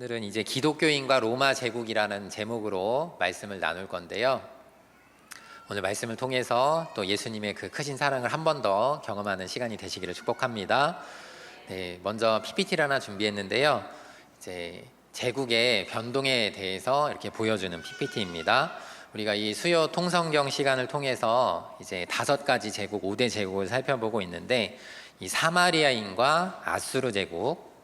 오늘은 이제 기독교인과 로마 제국이라는 제목으로 말씀을 나눌 건데요. 오늘 말씀을 통해서 또 예수님의 그 크신 사랑을 한 번 더 경험하는 시간이 되시기를 축복합니다. 네, 먼저 PPT를 하나 준비했는데요. 이제 제국의 변동에 대해서 이렇게 보여주는 PPT입니다. 우리가 이 수요 통성경 시간을 통해서 이제 5가지 제국, 5대 제국을 살펴보고 있는데, 이 사마리아인과 아수르 제국,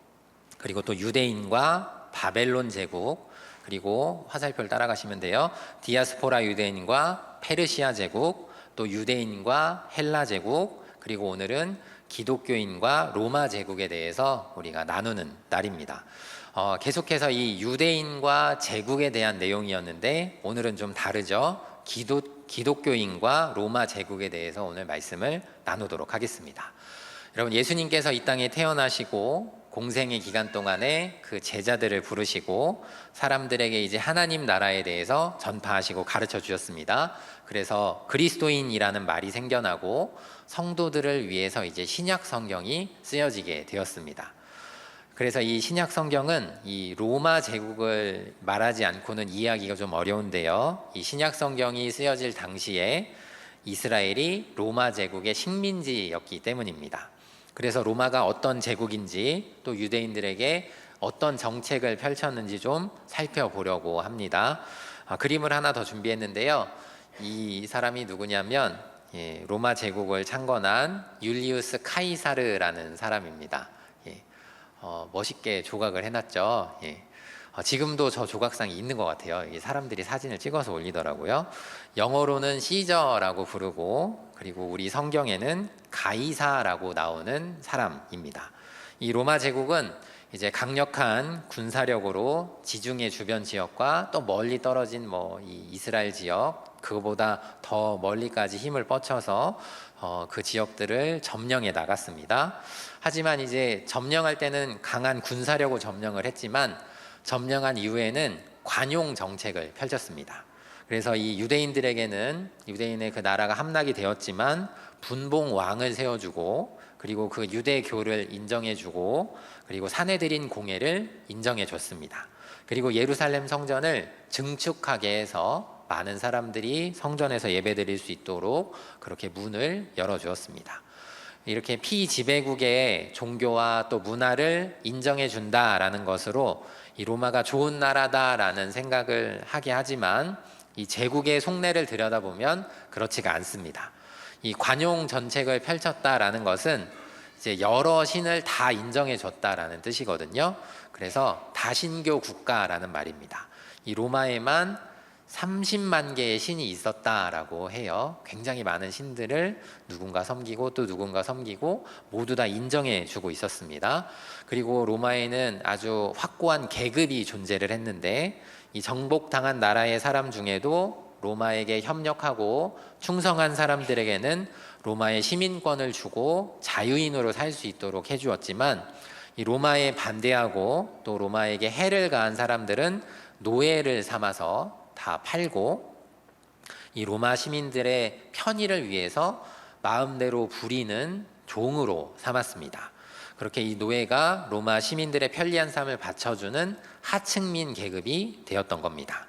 그리고 또 유대인과 바벨론 제국, 그리고 화살표를 따라가시면 돼요. 디아스포라 유대인과 페르시아 제국, 또 유대인과 헬라 제국, 그리고 오늘은 기독교인과 로마 제국에 대해서 우리가 나누는 날입니다. 계속해서 이 유대인과 제국에 대한 내용이었는데, 오늘은 좀 다르죠. 기독교인과 로마 제국에 대해서 오늘 말씀을 나누도록 하겠습니다. 여러분, 예수님께서 이 땅에 태어나시고 공생의 기간 동안에 그 제자들을 부르시고 사람들에게 이제 하나님 나라에 대해서 전파하시고 가르쳐 주셨습니다. 그래서 그리스도인이라는 말이 생겨나고 성도들을 위해서 이제 신약 성경이 쓰여지게 되었습니다. 그래서 이 신약 성경은 이 로마 제국을 말하지 않고는 이해하기가 좀 어려운데요. 이 신약 성경이 쓰여질 당시에 이스라엘이 로마 제국의 식민지였기 때문입니다. 그래서 로마가 어떤 제국인지, 또 유대인들에게 어떤 정책을 펼쳤는지 좀 살펴보려고 합니다. 그림을 하나 더 준비했는데요. 이 사람이 누구냐면 로마 제국을 창건한 율리우스 카이사르라는 사람입니다. 멋있게 조각을 해놨죠. 지금도 저 조각상이 있는 것 같아요. 사람들이 사진을 찍어서 올리더라고요. 영어로는 시저라고 부르고, 그리고 우리 성경에는 가이사라고 나오는 사람입니다. 이 로마 제국은 이제 강력한 군사력으로 지중해 주변 지역과 또 멀리 떨어진 이 이스라엘 지역, 그거보다 더 멀리까지 힘을 뻗쳐서 그 지역들을 점령해 나갔습니다. 하지만 이제 점령할 때는 강한 군사력으로 점령을 했지만, 점령한 이후에는 관용 정책을 펼쳤습니다. 그래서 이 유대인의 그 나라가 함락이 되었지만 분봉 왕을 세워주고, 그리고 그 유대교를 인정해주고, 그리고 사내들인 공예를 인정해줬습니다. 그리고 예루살렘 성전을 증축하게 해서 많은 사람들이 성전에서 예배드릴 수 있도록 그렇게 문을 열어주었습니다. 이렇게 피지배국의 종교와 또 문화를 인정해준다라는 것으로 이 로마가 좋은 나라다라는 생각을 하게 하지만, 이 제국의 속내를 들여다보면 그렇지가 않습니다. 이 관용 정책을 펼쳤다라는 것은 이제 여러 신을 다 인정해줬다라는 뜻이거든요. 그래서 다신교 국가라는 말입니다. 이 로마에만 30만 개의 신이 있었다라고 해요. 굉장히 많은 신들을 누군가 섬기고 또 누군가 섬기고 모두 다 인정해 주고 있었습니다. 그리고 로마에는 아주 확고한 계급이 존재를 했는데, 이 정복당한 나라의 사람 중에도 로마에게 협력하고 충성한 사람들에게는 로마의 시민권을 주고 자유인으로 살 수 있도록 해주었지만, 이 로마에 반대하고 또 로마에게 해를 가한 사람들은 노예를 삼아서 다 팔고, 이 로마 시민들의 편의를 위해서 마음대로 부리는 종으로 삼았습니다. 그렇게 이 노예가 로마 시민들의 편리한 삶을 받쳐주는 하층민 계급이 되었던 겁니다.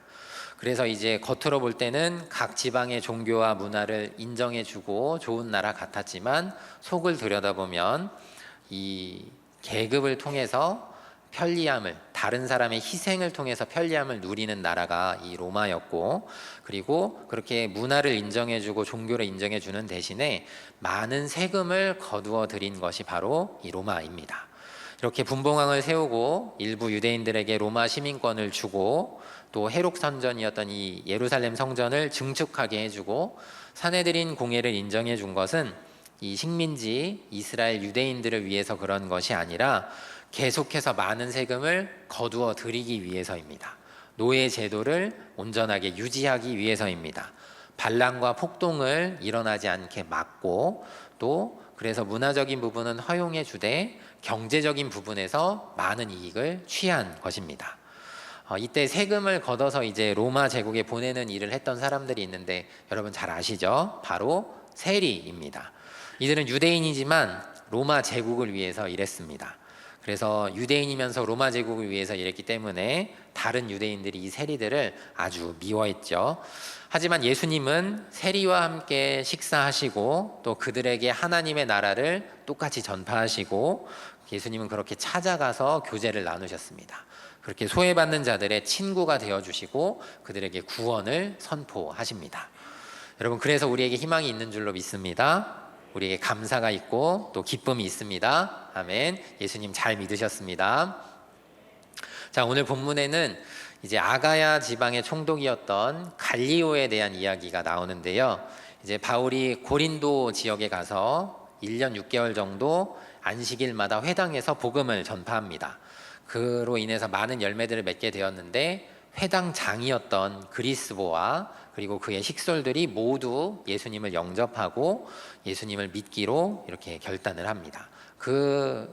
그래서 이제 겉으로 볼 때는 각 지방의 종교와 문화를 인정해주고 좋은 나라 같았지만, 속을 들여다보면 이 계급을 통해서 편리함을, 다른 사람의 희생을 통해서 편리함을 누리는 나라가 이 로마였고, 그리고 그렇게 문화를 인정해주고 종교를 인정해주는 대신에 많은 세금을 거두어 들인 것이 바로 이 로마입니다. 이렇게 분봉왕을 세우고 일부 유대인들에게 로마 시민권을 주고, 또 해록 선전이었던 이 예루살렘 성전을 증축하게 해주고 사내들인 공예를 인정해 준 것은 이 식민지 이스라엘 유대인들을 위해서 그런 것이 아니라 계속해서 많은 세금을 거두어 들이기 위해서입니다. 노예 제도를 온전하게 유지하기 위해서입니다. 반란과 폭동을 일어나지 않게 막고, 또 그래서 문화적인 부분은 허용해 주되 경제적인 부분에서 많은 이익을 취한 것입니다. 이때 세금을 걷어서 이제 로마 제국에 보내는 일을 했던 사람들이 있는데, 여러분 잘 아시죠? 바로 세리입니다. 이들은 유대인이지만 로마 제국을 위해서 일했습니다. 그래서 유대인이면서 로마 제국을 위해서 일했기 때문에 다른 유대인들이 이 세리들을 아주 미워했죠. 하지만 예수님은 세리와 함께 식사하시고 또 그들에게 하나님의 나라를 똑같이 전파하시고 예수님은 그렇게 찾아가서 교제를 나누셨습니다. 그렇게 소외받는 자들의 친구가 되어주시고 그들에게 구원을 선포하십니다. 여러분, 그래서 우리에게 희망이 있는 줄로 믿습니다. 우리에게 감사가 있고 또 기쁨이 있습니다. 아멘. 예수님 잘 믿으셨습니다. 자, 오늘 본문에는 이제 아가야 지방의 총독이었던 갈리오에 대한 이야기가 나오는데요. 이제 바울이 고린도 지역에 가서 1년 6개월 정도 안식일마다 회당에서 복음을 전파합니다. 그로 인해서 많은 열매들을 맺게 되었는데 회당장이었던 그리스보와 그리고 그의 식솔들이 모두 예수님을 영접하고 예수님을 믿기로 이렇게 결단을 합니다.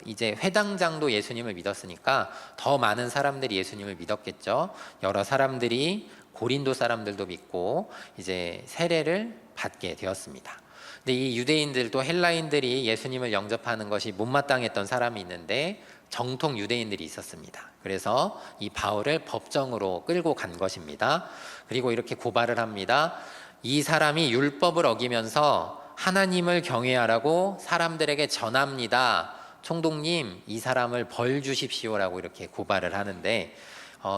이제 회당장도 예수님을 믿었으니까 더 많은 사람들이 예수님을 믿었겠죠. 여러 사람들이 고린도 사람들도 믿고 이제 세례를 받게 되었습니다. 근데 이 유대인들도 헬라인들이 예수님을 영접하는 것이 못마땅했던 사람이 있는데 정통 유대인들이 있었습니다. 그래서 이 바울을 법정으로 끌고 간 것입니다. 그리고 이렇게 고발을 합니다. 이 사람이 율법을 어기면서 하나님을 경외하라고 사람들에게 전합니다. 총독님, 이 사람을 벌 주십시오라고 이렇게 고발을 하는데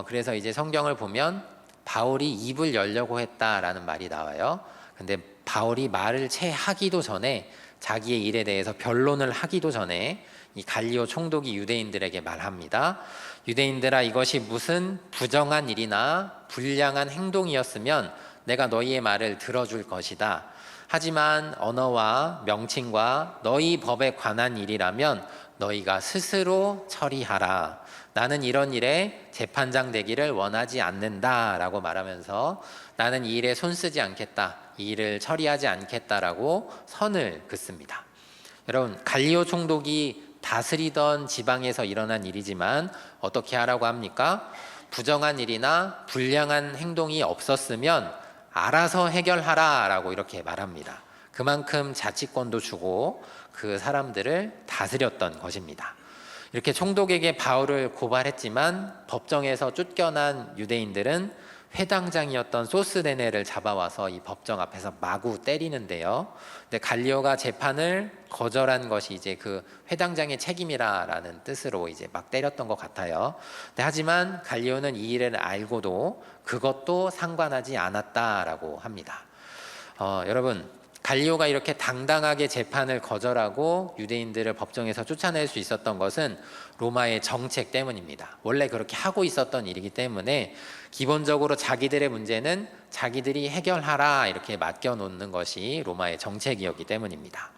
그래서 이제 성경을 보면 바울이 입을 열려고 했다라는 말이 나와요. 근데 바울이 말을 채 하기도 전에 자기의 일에 대해서 변론을 하기도 전에 이 갈리오 총독이 유대인들에게 말합니다. 유대인들아, 이것이 무슨 부정한 일이나 불량한 행동이었으면 내가 너희의 말을 들어줄 것이다. 하지만 언어와 명칭과 너희 법에 관한 일이라면 너희가 스스로 처리하라. 나는 이런 일에 재판장 되기를 원하지 않는다라고 말하면서 나는 이 일에 손쓰지 않겠다. 이 일을 처리하지 않겠다라고 선을 긋습니다. 여러분, 갈리오 총독이 다스리던 지방에서 일어난 일이지만 어떻게 하라고 합니까? 부정한 일이나 불량한 행동이 없었으면 알아서 해결하라 라고 이렇게 말합니다. 그만큼 자치권도 주고 그 사람들을 다스렸던 것입니다. 이렇게 총독에게 바울을 고발했지만 법정에서 쫓겨난 유대인들은 회당장이었던 소스데네를 잡아와서 이 법정 앞에서 마구 때리는데요. 근데 갈리오가 재판을 거절한 것이 이제 그 회당장의 책임이라는 뜻으로 이제 막 때렸던 것 같아요. 근데 하지만 갈리오는 이 일을 알고도 그것도 상관하지 않았다라고 합니다. 여러분, 갈리오가 이렇게 당당하게 재판을 거절하고 유대인들을 법정에서 쫓아낼 수 있었던 것은 로마의 정책 때문입니다. 원래 그렇게 하고 있었던 일이기 때문에 기본적으로 자기들의 문제는 자기들이 해결하라 이렇게 맡겨놓는 것이 로마의 정책이었기 때문입니다.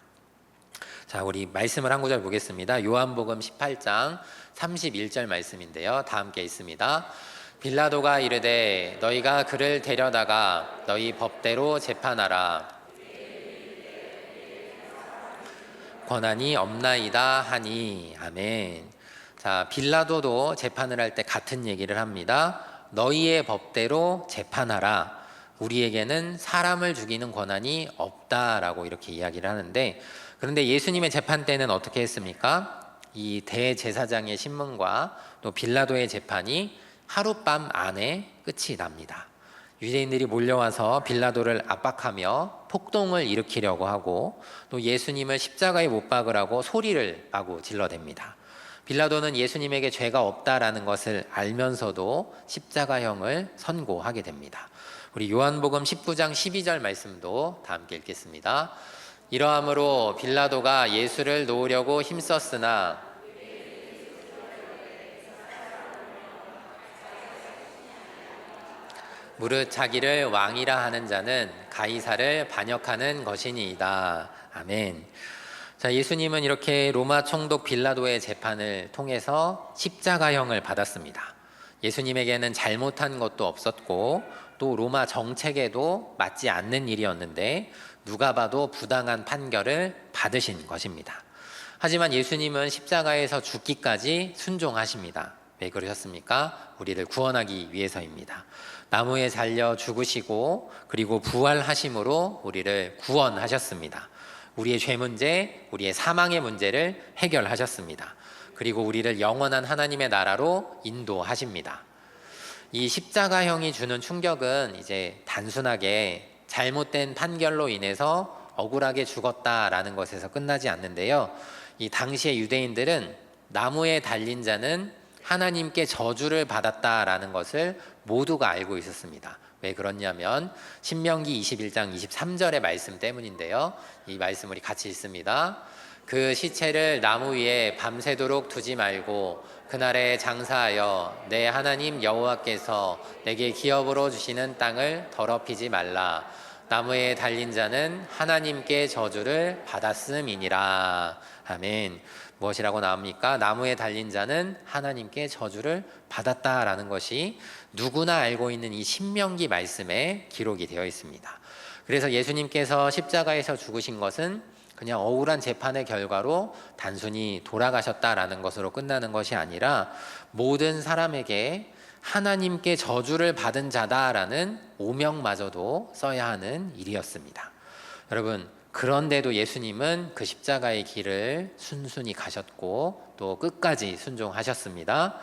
자, 우리 말씀을 한 구절 보겠습니다. 요한복음 18장 31절 말씀인데요. 다 함께 있습니다. 빌라도가 이르되 너희가 그를 데려다가 너희 법대로 재판하라. 권한이 없나이다 하니. 아멘. 자, 빌라도도 재판을 할 때 같은 얘기를 합니다. 너희의 법대로 재판하라. 우리에게는 사람을 죽이는 권한이 없다라고 이렇게 이야기를 하는데, 그런데 예수님의 재판 때는 어떻게 했습니까? 이 대제사장의 신문과 또 빌라도의 재판이 하룻밤 안에 끝이 납니다. 유대인들이 몰려와서 빌라도를 압박하며 폭동을 일으키려고 하고 또 예수님을 십자가에 못 박으라고 소리를 마구 질러댑니다. 빌라도는 예수님에게 죄가 없다라는 것을 알면서도 십자가형을 선고하게 됩니다. 우리 요한복음 19장 12절 말씀도 다 함께 읽겠습니다. 이러함으로 빌라도가 예수를 놓으려고 힘썼으나 무릇 자기를 왕이라 하는 자는 가이사를 반역하는 것이니이다. 아멘. 자, 예수님은 이렇게 로마 총독 빌라도의 재판을 통해서 십자가형을 받았습니다. 예수님에게는 잘못한 것도 없었고 또 로마 정책에도 맞지 않는 일이었는데 누가 봐도 부당한 판결을 받으신 것입니다. 하지만 예수님은 십자가에서 죽기까지 순종하십니다. 왜 그러셨습니까? 우리를 구원하기 위해서입니다. 나무에 달려 죽으시고 그리고 부활하심으로 우리를 구원하셨습니다. 우리의 죄 문제, 우리의 사망의 문제를 해결하셨습니다. 그리고 우리를 영원한 하나님의 나라로 인도하십니다. 이 십자가형이 주는 충격은 이제 단순하게 잘못된 판결로 인해서 억울하게 죽었다라는 것에서 끝나지 않는데요. 이 당시의 유대인들은 나무에 달린 자는 하나님께 저주를 받았다라는 것을 모두가 알고 있었습니다. 왜 그렇냐면 신명기 21장 23절의 말씀 때문인데요. 이 말씀 우리 같이 읽습니다. 그 시체를 나무 위에 밤새도록 두지 말고 그날에 장사하여 내 하나님 여호와께서 내게 기업으로 주시는 땅을 더럽히지 말라. 나무에 달린 자는 하나님께 저주를 받았음이니라. 아멘. 무엇이라고 나옵니까? 나무에 달린 자는 하나님께 저주를 받았다라는 것이 누구나 알고 있는 이 신명기 말씀에 기록이 되어 있습니다. 그래서 예수님께서 십자가에서 죽으신 것은 그냥 억울한 재판의 결과로 단순히 돌아가셨다라는 것으로 끝나는 것이 아니라 모든 사람에게 하나님께 저주를 받은 자다라는 오명마저도 써야 하는 일이었습니다. 여러분, 그런데도 예수님은 그 십자가의 길을 순순히 가셨고 또 끝까지 순종하셨습니다.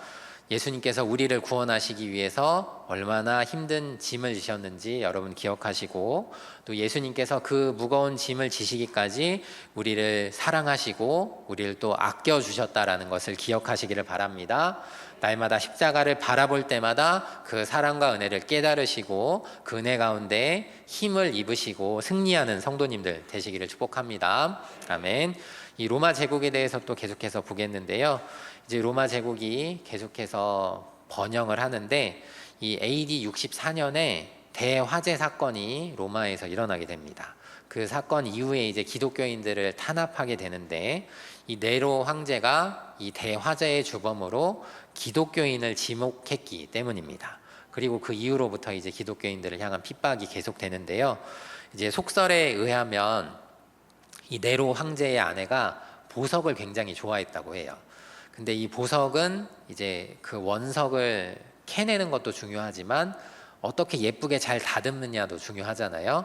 예수님께서 우리를 구원하시기 위해서 얼마나 힘든 짐을 지셨는지 여러분 기억하시고, 또 예수님께서 그 무거운 짐을 지시기까지 우리를 사랑하시고 우리를 또 아껴주셨다라는 것을 기억하시기를 바랍니다. 날마다 십자가를 바라볼 때마다 그 사랑과 은혜를 깨달으시고 그 은혜 가운데 힘을 입으시고 승리하는 성도님들 되시기를 축복합니다. 아멘. 이 로마 제국에 대해서 또 계속해서 보겠는데요. 이제 로마 제국이 계속해서 번영을 하는데 이 AD 64년에 대화재 사건이 로마에서 일어나게 됩니다. 그 사건 이후에 이제 기독교인들을 탄압하게 되는데 이 네로 황제가 이 대화재의 주범으로 기독교인을 지목했기 때문입니다. 그리고 그 이후로부터 이제 기독교인들을 향한 핍박이 계속되는데요. 이제 속설에 의하면 이 네로 황제의 아내가 보석을 굉장히 좋아했다고 해요. 근데 이 보석은 이제 그 원석을 캐내는 것도 중요하지만 어떻게 예쁘게 잘 다듬느냐도 중요하잖아요.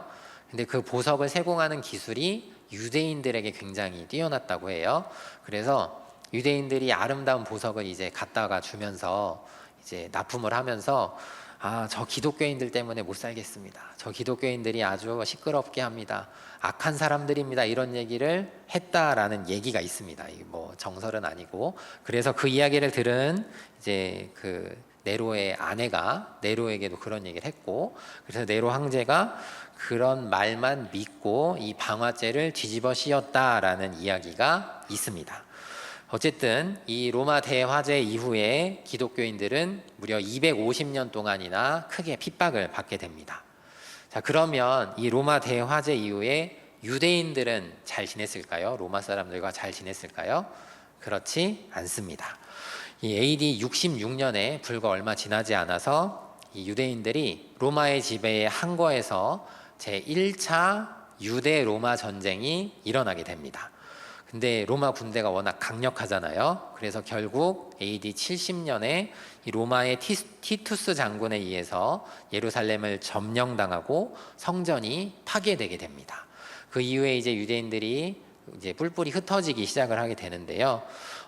근데 그 보석을 세공하는 기술이 유대인들에게 굉장히 뛰어났다고 해요. 그래서 유대인들이 아름다운 보석을 이제 갖다가 주면서 이제 납품을 하면서 저 기독교인들 때문에 못 살겠습니다. 저 기독교인들이 아주 시끄럽게 합니다. 악한 사람들입니다. 이런 얘기를 했다라는 얘기가 있습니다. 이게 뭐 정설은 아니고. 그래서 그 이야기를 들은 이제 그 네로의 아내가 네로에게도 그런 얘기를 했고, 그래서 네로 황제가 그런 말만 믿고 이 방화제를 뒤집어 씌웠다라는 이야기가 있습니다. 어쨌든 이 로마 대화재 이후에 기독교인들은 무려 250년 동안이나 크게 핍박을 받게 됩니다. 자, 그러면 이 로마 대화재 이후에 유대인들은 잘 지냈을까요? 로마 사람들과 잘 지냈을까요? 그렇지 않습니다. 이 AD 66년에 불과 얼마 지나지 않아서 이 유대인들이 로마의 지배에 항거해서 제1차 유대 로마 전쟁이 일어나게 됩니다. 근데 로마 군대가 워낙 강력하잖아요. 그래서 결국 AD 70년에 이 로마의 티투스 장군에 의해서 예루살렘을 점령당하고 성전이 파괴되게 됩니다. 그 이후에 이제 유대인들이 이제 뿔뿔이 흩어지기 시작을 하게 되는데요.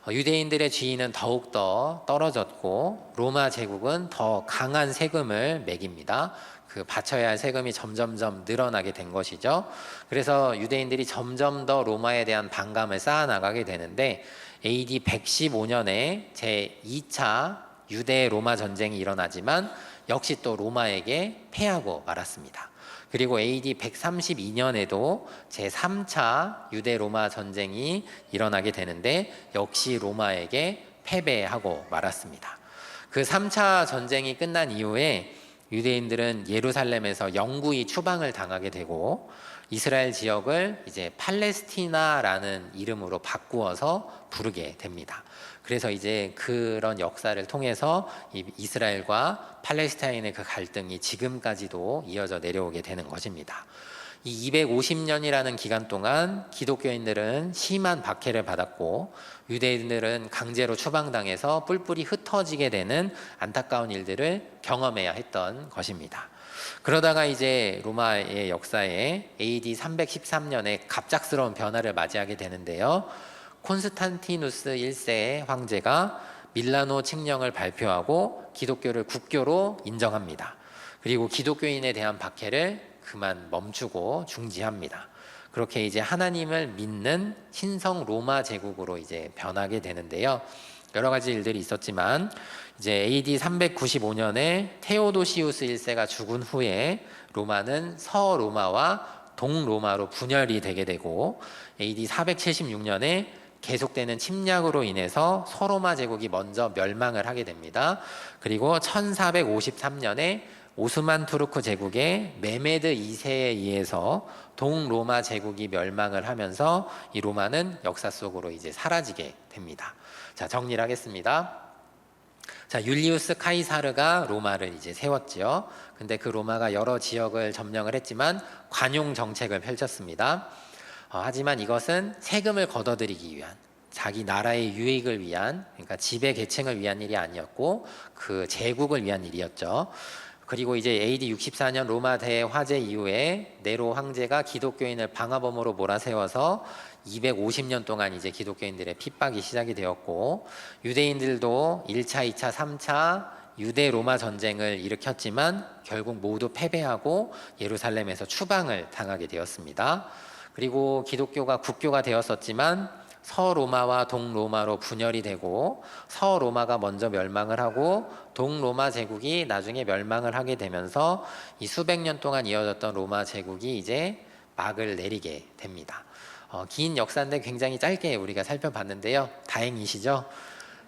유대인들의 지위는 더욱더 떨어졌고 로마 제국은 더 강한 세금을 매깁니다. 그 바쳐야 할 세금이 점점점 늘어나게 된 것이죠. 그래서 유대인들이 점점 더 로마에 대한 반감을 쌓아나가게 되는데 AD 115년에 제2차 유대 로마 전쟁이 일어나지만 역시 또 로마에게 패하고 말았습니다. 그리고 AD 132년에도 제3차 유대 로마 전쟁이 일어나게 되는데 역시 로마에게 패배하고 말았습니다. 그 3차 전쟁이 끝난 이후에 유대인들은 예루살렘에서 영구히 추방을 당하게 되고 이스라엘 지역을 이제 팔레스티나라는 이름으로 바꾸어서 부르게 됩니다. 그래서 이제 그런 역사를 통해서 이스라엘과 팔레스타인의 그 갈등이 지금까지도 이어져 내려오게 되는 것입니다. 이 250년이라는 기간 동안 기독교인들은 심한 박해를 받았고 유대인들은 강제로 추방당해서 뿔뿔이 흩어지게 되는 안타까운 일들을 경험해야 했던 것입니다. 그러다가 이제 로마의 역사에 AD 313년에 갑작스러운 변화를 맞이하게 되는데요. 콘스탄티누스 1세 황제가 밀라노 칙령을 발표하고 기독교를 국교로 인정합니다. 그리고 기독교인에 대한 박해를 그만 멈추고 중지합니다. 그렇게 이제 하나님을 믿는 신성 로마 제국으로 이제 변하게 되는데요. 여러 가지 일들이 있었지만 이제 AD 395년에 테오도시우스 1세가 죽은 후에 로마는 서로마와 동로마로 분열이 되게 되고 AD 476년에 계속되는 침략으로 인해서 서로마 제국이 먼저 멸망을 하게 됩니다. 그리고 1453년에 오스만 투르크 제국의 메메드 2세에 의해서 동로마 제국이 멸망을 하면서 이 로마는 역사 속으로 이제 사라지게 됩니다. 자, 정리를 하겠습니다. 자, 율리우스 카이사르가 로마를 이제 세웠지요. 근데 그 로마가 여러 지역을 점령을 했지만 관용 정책을 펼쳤습니다. 하지만 이것은 세금을 걷어들이기 위한, 자기 나라의 유익을 위한, 그러니까 지배 계층을 위한 일이 아니었고 그 제국을 위한 일이었죠. 그리고 이제 AD 64년 로마 대화재 이후에 네로 황제가 기독교인을 방화범으로 몰아세워서 250년 동안 이제 기독교인들의 핍박이 시작이 되었고, 유대인들도 1차, 2차, 3차 유대 로마 전쟁을 일으켰지만 결국 모두 패배하고 예루살렘에서 추방을 당하게 되었습니다. 그리고 기독교가 국교가 되었었지만 서로마와 동로마로 분열이 되고 서로마가 먼저 멸망을 하고 동로마 제국이 나중에 멸망을 하게 되면서 이 수백 년 동안 이어졌던 로마 제국이 이제 막을 내리게 됩니다. 긴 역사인데 굉장히 짧게 우리가 살펴봤는데요. 다행이시죠?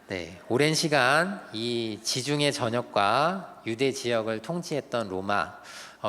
네, 오랜 시간 이 지중해 전역과 유대 지역을 통치했던 로마.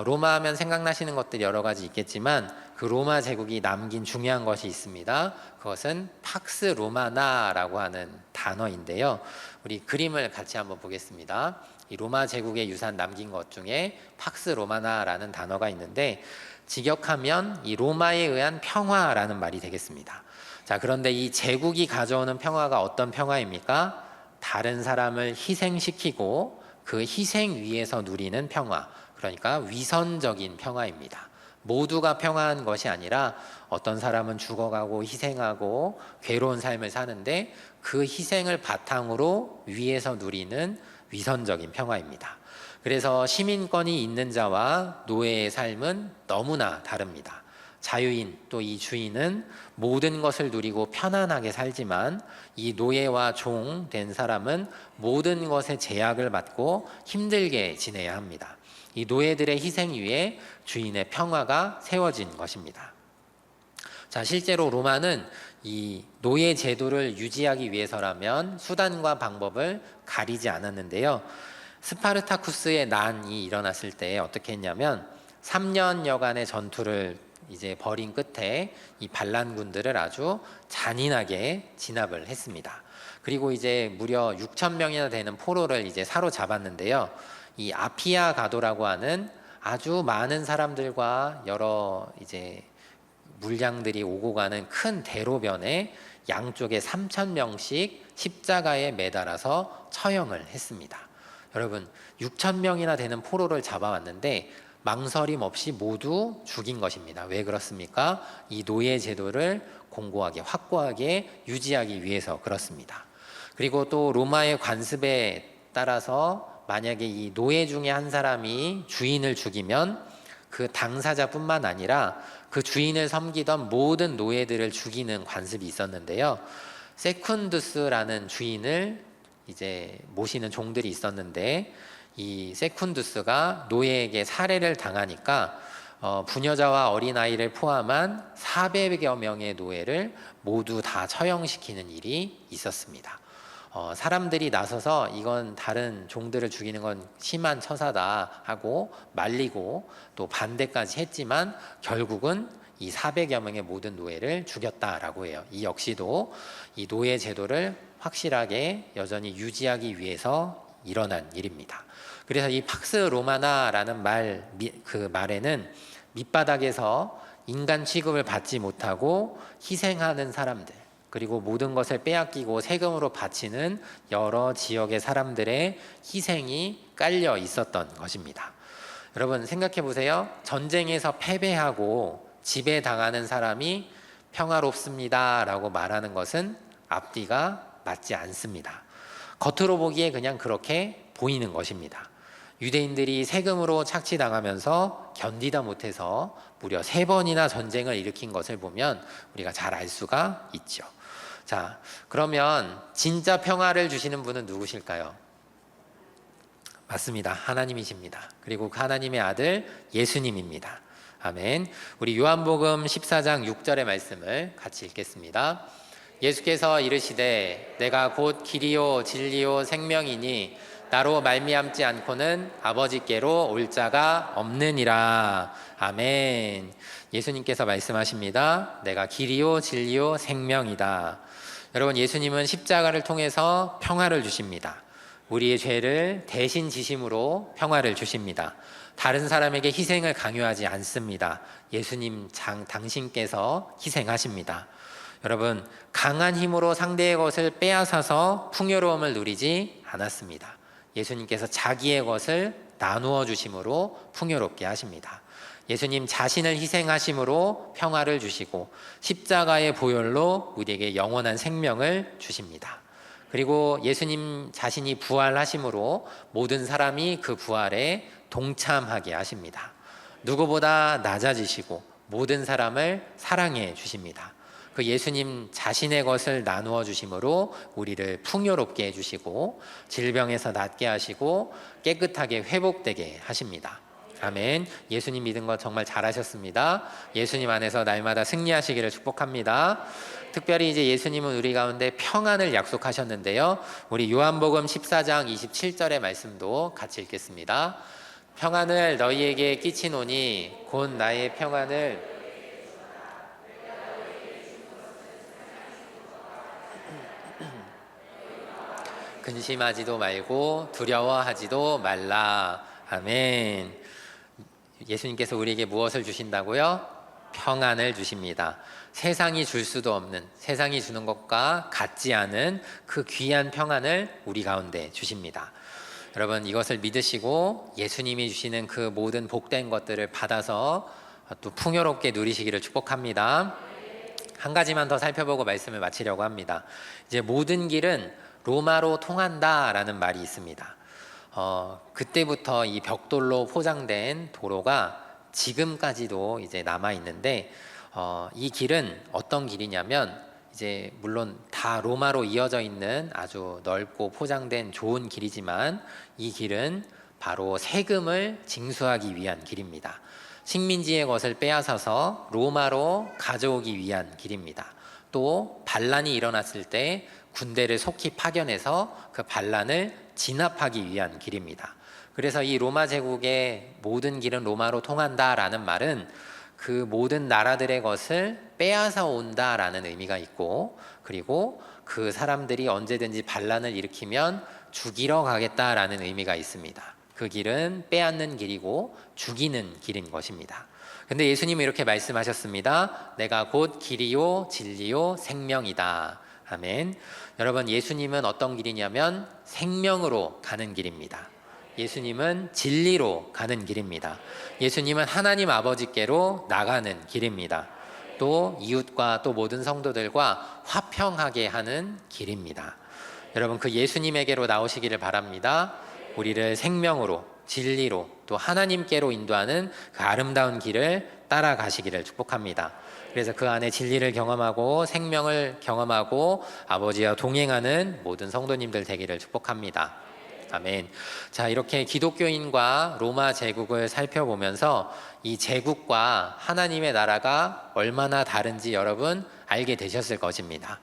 로마 하면 생각나시는 것들이 여러 가지 있겠지만 그 로마 제국이 남긴 중요한 것이 있습니다. 그것은 팍스 로마나라고 하는 단어인데요. 우리 그림을 같이 한번 보겠습니다. 이 로마 제국의 유산 남긴 것 중에 팍스 로마나라는 단어가 있는데 직역하면 이 로마에 의한 평화라는 말이 되겠습니다. 자, 그런데 이 제국이 가져오는 평화가 어떤 평화입니까? 다른 사람을 희생시키고 그 희생 위에서 누리는 평화, 그러니까 위선적인 평화입니다. 모두가 평화한 것이 아니라 어떤 사람은 죽어가고 희생하고 괴로운 삶을 사는데 그 희생을 바탕으로 위에서 누리는 위선적인 평화입니다. 그래서 시민권이 있는 자와 노예의 삶은 너무나 다릅니다. 자유인 또 이 주인은 모든 것을 누리고 편안하게 살지만 이 노예와 종 된 사람은 모든 것에 제약을 받고 힘들게 지내야 합니다. 이 노예들의 희생 위에 주인의 평화가 세워진 것입니다. 자, 실제로 로마는 이 노예 제도를 유지하기 위해서라면 수단과 방법을 가리지 않았는데요. 스파르타쿠스의 난이 일어났을 때 어떻게 했냐면 3년여간의 전투를 이제 벌인 끝에 이 반란군들을 아주 잔인하게 진압을 했습니다. 그리고 이제 무려 6천 명이나 되는 포로를 이제 사로잡았는데요. 이 아피아 가도라고 하는 아주 많은 사람들과 여러 이제 물량들이 오고 가는 큰 대로변에 양쪽에 3,000명씩 십자가에 매달아서 처형을 했습니다. 여러분, 6천 명이나 되는 포로를 잡아왔는데 망설임 없이 모두 죽인 것입니다. 왜 그렇습니까? 이 노예 제도를 공고하게 확고하게 유지하기 위해서 그렇습니다. 그리고 또 로마의 관습에 따라서 만약에 이 노예 중에 한 사람이 주인을 죽이면 그 당사자뿐만 아니라 그 주인을 섬기던 모든 노예들을 죽이는 관습이 있었는데요. 세쿤두스라는 주인을 이제 모시는 종들이 있었는데 이 세쿤두스가 노예에게 살해를 당하니까 부녀자와 어린아이를 포함한 400여 명의 노예를 모두 다 처형시키는 일이 있었습니다. 사람들이 나서서 이건 다른 종들을 죽이는 건 심한 처사다 하고 말리고 또 반대까지 했지만 결국은 이 400여 명의 모든 노예를 죽였다라고 해요. 이 역시도 이 노예 제도를 확실하게 여전히 유지하기 위해서 일어난 일입니다. 그래서 이 팍스 로마나라는 그 말에는 밑바닥에서 인간 취급을 받지 못하고 희생하는 사람들, 그리고 모든 것을 빼앗기고 세금으로 바치는 여러 지역의 사람들의 희생이 깔려 있었던 것입니다. 여러분 생각해 보세요. 전쟁에서 패배하고 지배당하는 사람이 평화롭습니다 라고 말하는 것은 앞뒤가 맞지 않습니다. 겉으로 보기에 그냥 그렇게 보이는 것입니다. 유대인들이 세금으로 착취당하면서 견디다 못해서 무려 3번이나 전쟁을 일으킨 것을 보면 우리가 잘 알 수가 있죠. 자, 그러면 진짜 평화를 주시는 분은 누구실까요? 맞습니다. 하나님이십니다. 그리고 그 하나님의 아들 예수님입니다. 아멘. 우리 요한복음 14장 6절의 말씀을 같이 읽겠습니다. 예수께서 이르시되 내가 곧 길이요 진리요 생명이니 나로 말미암지 않고는 아버지께로 올 자가 없느니라. 아멘. 예수님께서 말씀하십니다. 내가 길이요 진리요 생명이다. 여러분, 예수님은 십자가를 통해서 평화를 주십니다. 우리의 죄를 대신 지심으로 평화를 주십니다. 다른 사람에게 희생을 강요하지 않습니다. 예수님 당신께서 희생하십니다. 여러분, 강한 힘으로 상대의 것을 빼앗아서 풍요로움을 누리지 않았습니다. 예수님께서 자기의 것을 나누어 주심으로 풍요롭게 하십니다. 예수님 자신을 희생하심으로 평화를 주시고 십자가의 보혈로 우리에게 영원한 생명을 주십니다. 그리고 예수님 자신이 부활하심으로 모든 사람이 그 부활에 동참하게 하십니다. 누구보다 낮아지시고 모든 사람을 사랑해 주십니다. 그 예수님 자신의 것을 나누어 주심으로 우리를 풍요롭게 해주시고 질병에서 낫게 하시고 깨끗하게 회복되게 하십니다. 아멘. 예수님 믿은 거 정말 잘하셨습니다. 예수님 안에서 날마다 승리하시기를 축복합니다. 특별히 이제 예수님은 우리 가운데 평안을 약속하셨는데요. 우리 요한복음 14장 27절의 말씀도 같이 읽겠습니다. 평안을 너희에게 끼치노니 곧 나의 평안을 근심하지도 말고 두려워하지도 말라. 아멘. 예수님께서 우리에게 무엇을 주신다고요? 평안을 주십니다. 세상이 줄 수도 없는, 세상이 주는 것과 같지 않은 그 귀한 평안을 우리 가운데 주십니다. 여러분, 이것을 믿으시고 예수님이 주시는 그 모든 복된 것들을 받아서 또 풍요롭게 누리시기를 축복합니다. 한 가지만 더 살펴보고 말씀을 마치려고 합니다. 이제 모든 길은 로마로 통한다라는 말이 있습니다. 그때부터 이 벽돌로 포장된 도로가 지금까지도 이제 남아 있는데, 이 길은 어떤 길이냐면 이제 물론 다 로마로 이어져 있는 아주 넓고 포장된 좋은 길이지만 이 길은 바로 세금을 징수하기 위한 길입니다. 식민지의 것을 빼앗아서 로마로 가져오기 위한 길입니다. 또 반란이 일어났을 때 군대를 속히 파견해서 그 반란을 진압하기 위한 길입니다. 그래서 이 로마 제국의 모든 길은 로마로 통한다라는 말은 그 모든 나라들의 것을 빼앗아 온다라는 의미가 있고, 그리고 그 사람들이 언제든지 반란을 일으키면 죽이러 가겠다라는 의미가 있습니다. 그 길은 빼앗는 길이고 죽이는 길인 것입니다. 근데 예수님은 이렇게 말씀하셨습니다. 내가 곧 길이요 진리요 생명이다. 아멘. 여러분, 예수님은 어떤 길이냐면 생명으로 가는 길입니다. 예수님은 진리로 가는 길입니다. 예수님은 하나님 아버지께로 나가는 길입니다. 또 이웃과 또 모든 성도들과 화평하게 하는 길입니다. 여러분, 그 예수님에게로 나오시기를 바랍니다. 우리를 생명으로, 진리로, 또 하나님께로 인도하는 그 아름다운 길을 따라가시기를 축복합니다. 그래서 그 안에 진리를 경험하고 생명을 경험하고 아버지와 동행하는 모든 성도님들 되기를 축복합니다. 아멘. 자, 이렇게 기독교인과 로마 제국을 살펴보면서 이 제국과 하나님의 나라가 얼마나 다른지 여러분 알게 되셨을 것입니다.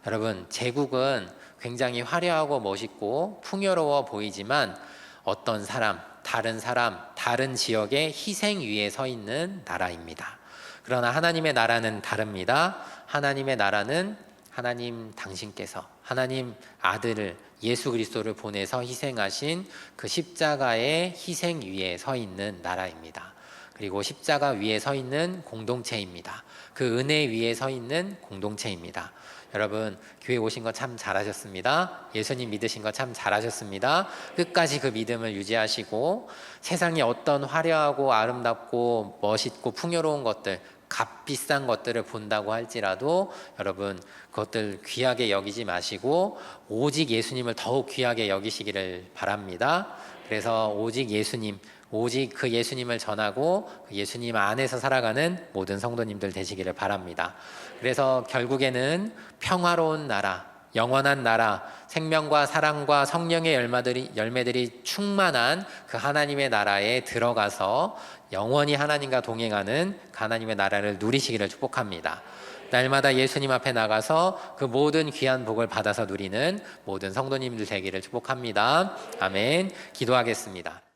여러분, 제국은 굉장히 화려하고 멋있고 풍요로워 보이지만 어떤 사람, 다른 지역의 희생 위에 서 있는 나라입니다. 그러나 하나님의 나라는 다릅니다. 하나님의 나라는 하나님 당신께서 하나님 아들을 예수 그리스도를 보내서 희생하신 그 십자가의 희생 위에 서 있는 나라입니다. 그리고 십자가 위에 서 있는 공동체입니다. 그 은혜 위에 서 있는 공동체입니다. 여러분, 교회 오신 거 참 잘하셨습니다. 예수님 믿으신 거 참 잘하셨습니다. 끝까지 그 믿음을 유지하시고 세상에 어떤 화려하고 아름답고 멋있고 풍요로운 것들 값비싼 것들을 본다고 할지라도 여러분 그것들 귀하게 여기지 마시고 오직 예수님을 더욱 귀하게 여기시기를 바랍니다. 그래서 오직 예수님, 오직 그 예수님을 전하고 그 예수님 안에서 살아가는 모든 성도님들 되시기를 바랍니다. 그래서 결국에는 평화로운 나라, 영원한 나라, 생명과 사랑과 성령의 열매들이 충만한 그 하나님의 나라에 들어가서 영원히 하나님과 동행하는 그 하나님의 나라를 누리시기를 축복합니다. 날마다 예수님 앞에 나가서 그 모든 귀한 복을 받아서 누리는 모든 성도님들 되기를 축복합니다. 아멘. 기도하겠습니다.